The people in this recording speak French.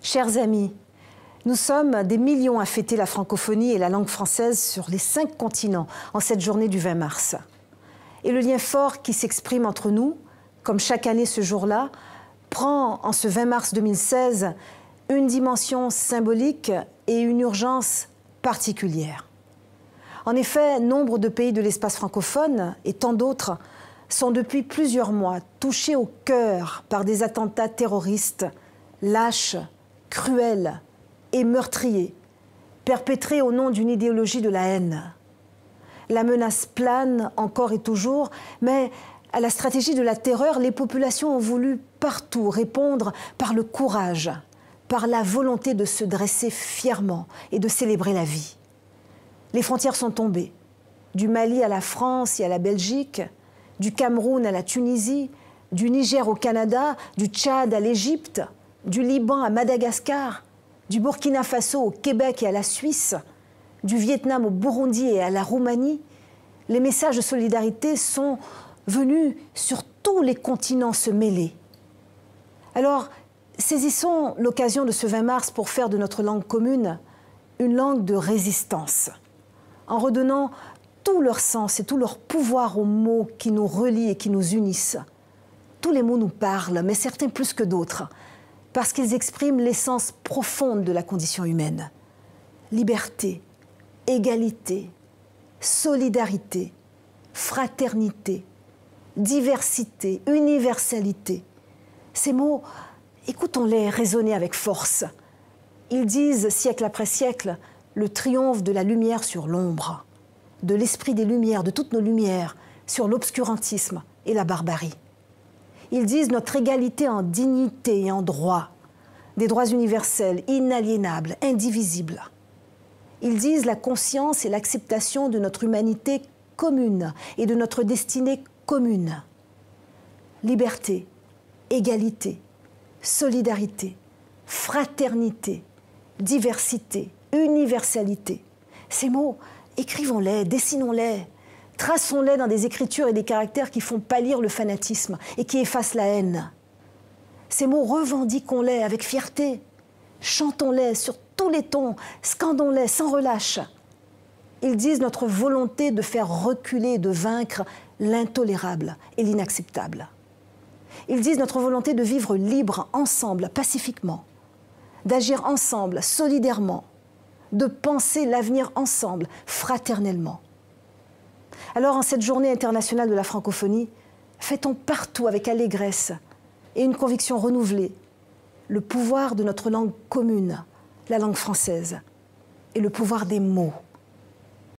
Chers amis, nous sommes des millions à fêter la francophonie et la langue française sur les 5 continents en cette journée du 20 mars. Et le lien fort qui s'exprime entre nous, comme chaque année ce jour-là, prend en ce 20 mars 2016 une dimension symbolique et une urgence particulière. En effet, nombre de pays de l'espace francophone et tant d'autres sont depuis plusieurs mois touchés au cœur par des attentats terroristes lâches, cruels et meurtriers, perpétrés au nom d'une idéologie de la haine. La menace plane encore et toujours, mais à la stratégie de la terreur, les populations ont voulu partout répondre par le courage, par la volonté de se dresser fièrement et de célébrer la vie. Les frontières sont tombées, du Mali à la France et à la Belgique, du Cameroun à la Tunisie, du Niger au Canada, du Tchad à l'Égypte, du Liban à Madagascar, du Burkina Faso au Québec et à la Suisse, du Vietnam au Burundi et à la Roumanie. Les messages de solidarité sont venus sur tous les continents se mêler. Alors, saisissons l'occasion de ce 20 mars pour faire de notre langue commune une langue de résistance, en redonnant tout leur sens et tout leur pouvoir aux mots qui nous relient et qui nous unissent. Tous les mots nous parlent, mais certains plus que d'autres, parce qu'ils expriment l'essence profonde de la condition humaine. Liberté, égalité, solidarité, fraternité, diversité, universalité. Ces mots, écoutons-les résonner avec force. Ils disent, siècle après siècle, le triomphe de la lumière sur l'ombre, de l'esprit des lumières, de toutes nos lumières, sur l'obscurantisme et la barbarie. Ils disent notre égalité en dignité et en droit, des droits universels, inaliénables, indivisibles. Ils disent la conscience et l'acceptation de notre humanité commune et de notre destinée commune. Liberté, égalité, solidarité, fraternité, diversité, universalité. Ces mots, écrivons-les, dessinons-les, traçons-les dans des écritures et des caractères qui font pâlir le fanatisme et qui effacent la haine. Ces mots, revendiquons-les avec fierté, chantons-les sur tous les tons, scandons-les sans relâche. Ils disent notre volonté de faire reculer et de vaincre l'intolérable et l'inacceptable. Ils disent notre volonté de vivre libre, ensemble, pacifiquement, d'agir ensemble, solidairement, de penser l'avenir ensemble, fraternellement. Alors, en cette journée internationale de la francophonie, fêtons partout avec allégresse et une conviction renouvelée le pouvoir de notre langue commune, la langue française, et le pouvoir des mots.